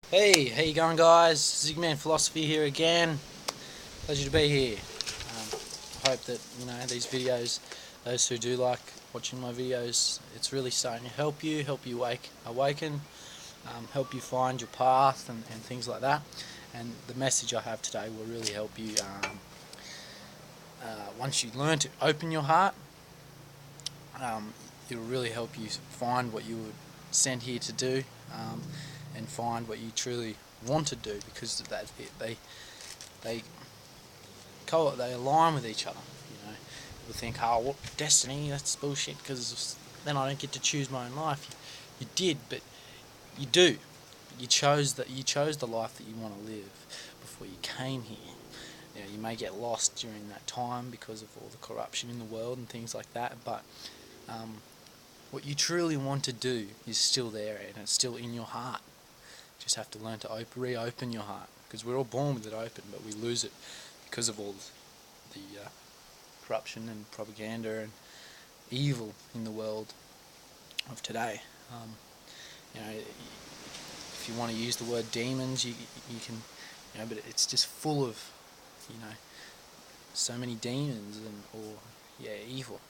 Hey, how you going, guys? Zigman Philosophy here again. Pleasure to be here. I hope that these videos, those who do like watching my videos, it's really starting to help you awaken, help you find your path and things like that. And the message I have today will really help you. Once you learn to open your heart, um, it'll really help you find what you were sent here to do, and find what you truly want to do, because they they align with each other. People think, "Oh, what destiny? That's bullshit, because then I don't get to choose my own life." You did, but you do. You chose the life that you want to live before you came here. You may get lost during that time because of all the corruption in the world and things like that, but um, what you truly want to do is still there, and it's still in your heart. You just have to learn to reopen your heart, because we're all born with it open, but we lose it because of all the corruption and propaganda and evil in the world of today. If you want to use the word demons, you can, but it's just full of, so many demons or evil.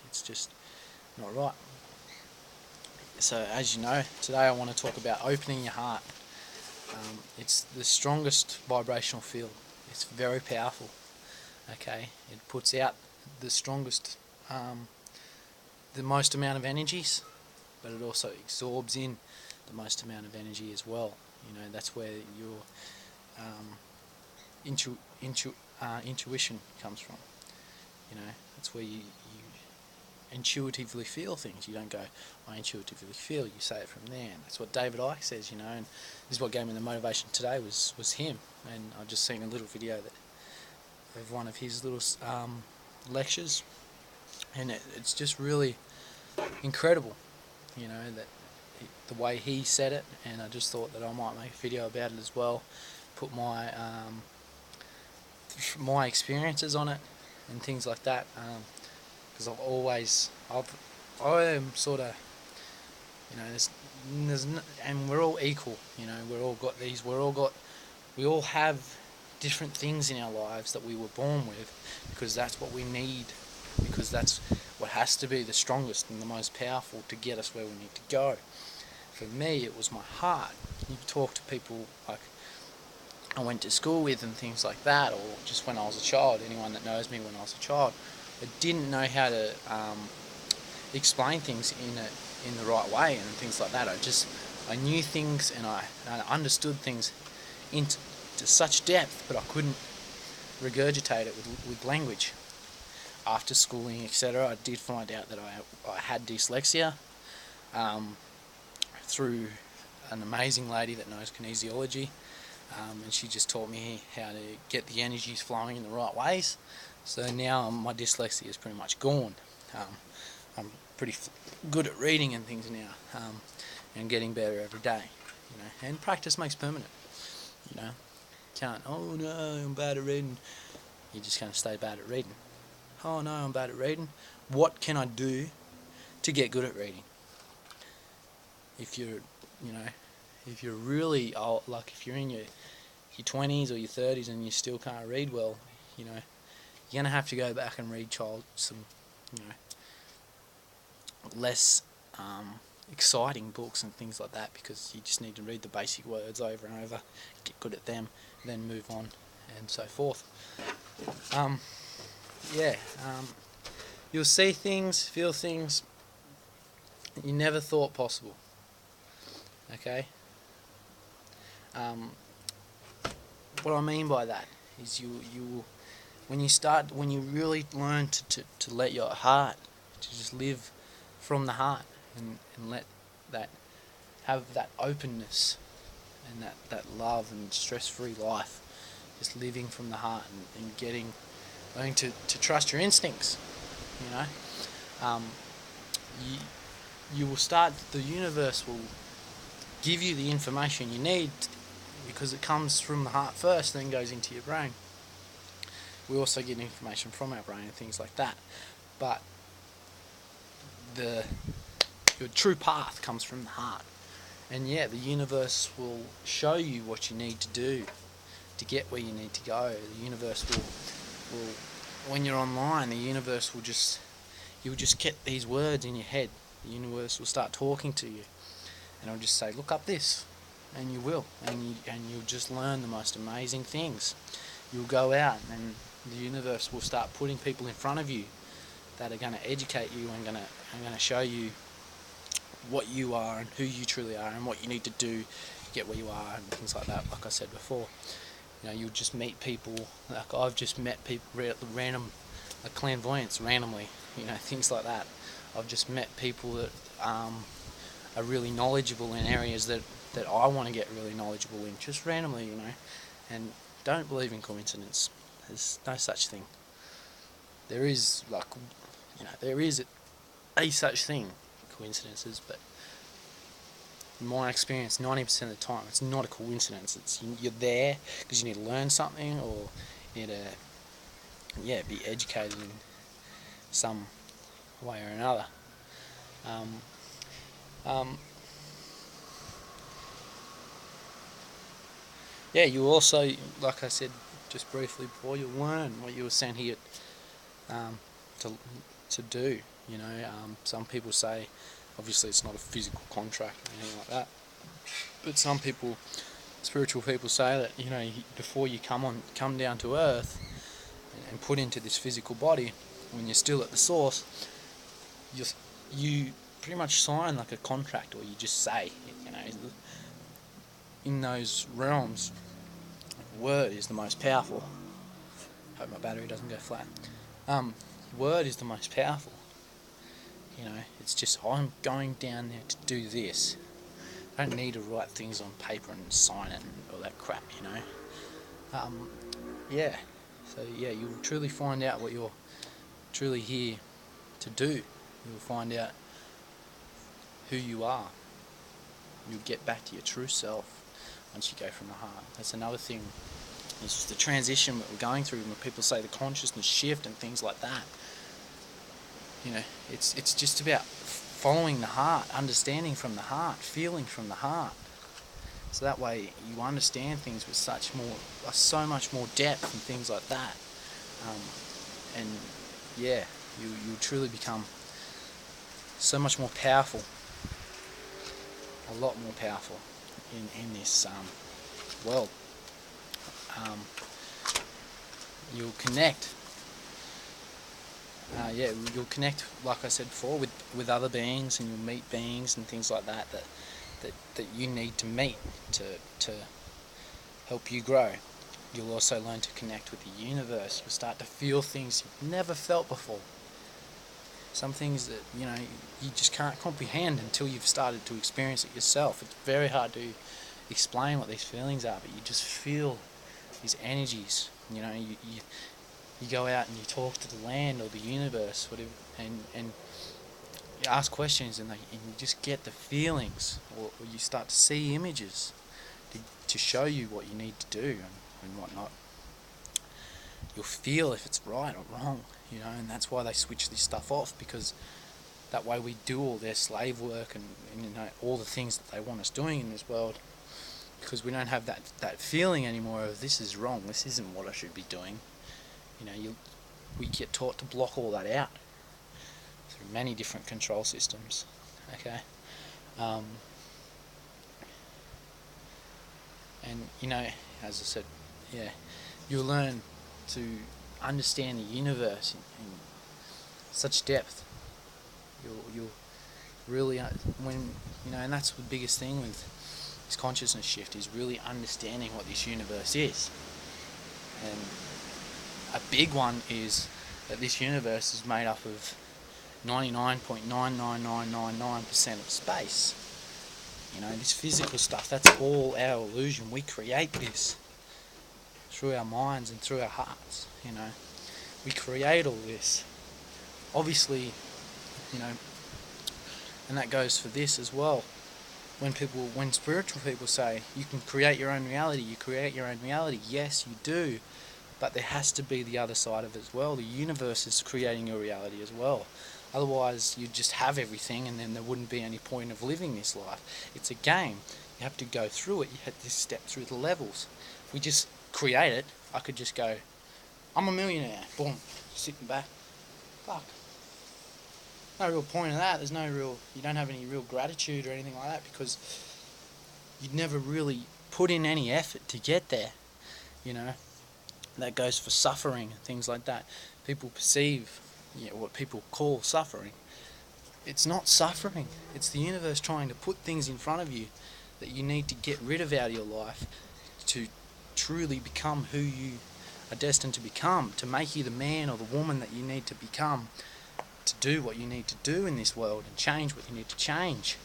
It's just not right. So, as you know, today I want to talk about opening your heart. It's the strongest vibrational field. It's very powerful. Okay, it puts out the strongest, the most amount of energies, but it also absorbs in the most amount of energy as well. That's where your intuition comes from. That's where you intuitively feel things. You don't go, "I intuitively feel." You say it from there. And that's what David Icke says. And this is what gave me the motivation today was him. And I've just seen a little video of one of his little lectures, and it's just really incredible. That the way he said it, and I just thought that I might make a video about it as well. Put my experiences on it and things like that. Because I am sort of, and we're all equal. We all have different things in our lives that we were born with, because that's what we need, because that's what has to be the strongest and the most powerful to get us where we need to go. For me, it was my heart. You talk to people like I went to school with and things like that, or just when I was a child. Anyone that knows me when I was a child, I didn't know how to explain things in the right way and things like that. I knew things, and I understood things into such depth, but I couldn't regurgitate it with language. After schooling, etc., I did find out that I had dyslexia, through an amazing lady that knows kinesiology, and she just taught me how to get the energies flowing in the right ways. So now my dyslexia is pretty much gone. I'm pretty good at reading and things now, and getting better every day. And practice makes permanent. Can't, "Oh no, I'm bad at reading." You're just going to stay bad at reading. "Oh no, I'm bad at reading. What can I do to get good at reading?" If you're, if you're really old, like if you're in your 20s or your 30s and you still can't read well, you're going to have to go back and read some, less exciting books and things like that, because you just need to read the basic words over and over, get good at them, then move on, and so forth. You'll see things, feel things you never thought possible. Okay. What I mean by that is when you really learn to let your heart, to just live from the heart, and let that, have that openness and that love and stress-free life, just living from the heart, and learning to trust your instincts. um, you, you will start, the universe will give you the information you need, because it comes from the heart first, then goes into your brain. We also get information from our brain and things like that, but your true path comes from the heart. And yeah, the universe will show you what you need to do to get where you need to go. The universe will when you're online, the universe will just, you'll just get these words in your head. The universe will start talking to you, and it'll just say, look up this, and you will, and you'll just learn the most amazing things. You'll go out, and the universe will start putting people in front of you that are going to educate you and going to show you what you are and who you truly are and what you need to do to get where you are and things like that. Like I said before, you know, you'll just meet people. Like I've just met people, random, like clairvoyants randomly. You know, things like that. I've just met people that are really knowledgeable in areas that I want to get really knowledgeable in, just randomly, you know. And don't believe in coincidence. There's no such thing. There is, like, you know, there is a such thing, coincidences, but in my experience, 90% of the time, it's not a coincidence. It's you're there because you need to learn something, or you need to, yeah, be educated in some way or another. Yeah, you also, like I said just briefly before, you'll learn what you were sent here to do. You know, some people say, obviously it's not a physical contract or anything like that, but some people, spiritual people, say that, you know, before you come down to earth and put into this physical body, when you're still at the source, you pretty much sign like a contract, or you just say, you know, in those realms, word is the most powerful. Hope my battery doesn't go flat. Word is the most powerful. You know, it's just, I'm going down there to do this. I don't need to write things on paper and sign it and all that crap, you know. Yeah. So yeah, you'll truly find out what you're truly here to do. You'll find out who you are. You'll get back to your true self once you go from the heart. That's another thing. It's just the transition that we're going through when people say the consciousness shift and things like that. You know, it's just about following the heart, understanding from the heart, feeling from the heart. So that way you understand things with so much more depth and things like that. And yeah, you truly become so much more powerful, a lot more powerful in this world. You'll connect. You'll connect, like I said before, with other beings, and you'll meet beings and things like that you need to meet to help you grow. You'll also learn to connect with the universe. You'll start to feel things you've never felt before. Some things that, you know, you just can't comprehend until you've started to experience it yourself. It's very hard to explain what these feelings are, but you just feel these energies. You know, you go out and you talk to the land or the universe, whatever, and you ask questions, and you just get the feelings, or you start to see images to show you what you need to do and whatnot. You'll feel if it's right or wrong, you know, and that's why they switch this stuff off, because that way we do all their slave work and you know, all the things that they want us doing in this world, because we don't have that feeling anymore of this is wrong, this isn't what I should be doing. You know, we get taught to block all that out through many different control systems. Okay, and you know, as I said, yeah, you'll learn to understand the universe in such depth. You'll really, when you know, and that's the biggest thing with this consciousness shift, is really understanding what this universe is. And a big one is that this universe is made up of 99.99999% of space. You know, this physical stuff, that's all our illusion. We create this through our minds and through our hearts, you know. We create all this. Obviously, you know, and that goes for this as well. When spiritual people say you can create your own reality, you create your own reality. Yes, you do. But there has to be the other side of it as well. The universe is creating your reality as well. Otherwise, you'd just have everything, and then there wouldn't be any point of living this life. It's a game. You have to go through it. You have to step through the levels. If we just create it, I could just go, I'm a millionaire. Boom. Sitting back. Fuck. No real point in that. There's no real, you don't have any real gratitude or anything like that, because you'd never really put in any effort to get there. You know, that goes for suffering and things like that. People perceive, what people call suffering. It's not suffering. It's the universe trying to put things in front of you that you need to get rid of out of your life to truly become who you are destined to become, to make you the man or the woman that you need to become, to do what you need to do in this world and change what you need to change.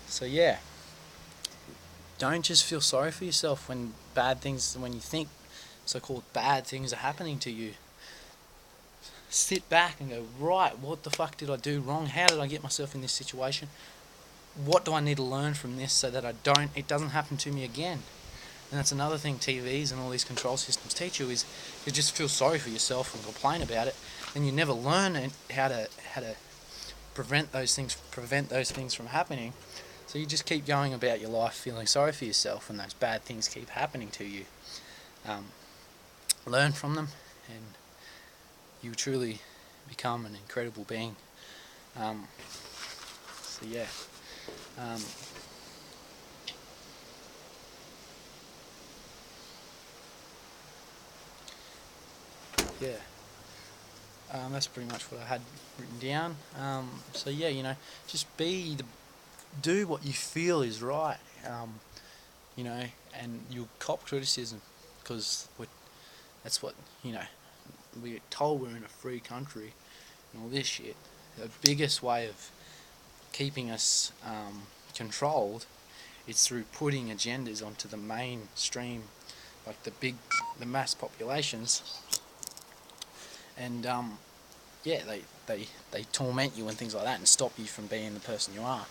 So yeah, don't just feel sorry for yourself when you think so-called bad things are happening to you. Sit back and go, right, what the fuck did I do wrong? How did I get myself in this situation? What do I need to learn from this so that it doesn't happen to me again? And that's another thing TVs and all these control systems teach you, is you just feel sorry for yourself and complain about it, and you never learn how to prevent those things from happening. So you just keep going about your life feeling sorry for yourself, and those bad things keep happening to you. Learn from them, and you truly become an incredible being. So yeah. That's pretty much what I had written down. So yeah, just do what you feel is right. And you'll cop criticism, because that's what, we're told we're in a free country and all this shit. The biggest way of keeping us controlled is through putting agendas onto the mainstream, like the mass populations, and they torment you and things like that, and stop you from being the person you are.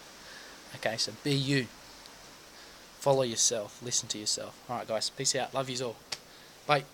Okay, so be you. Follow yourself. Listen to yourself. Alright guys, peace out. Love yous all. Bye.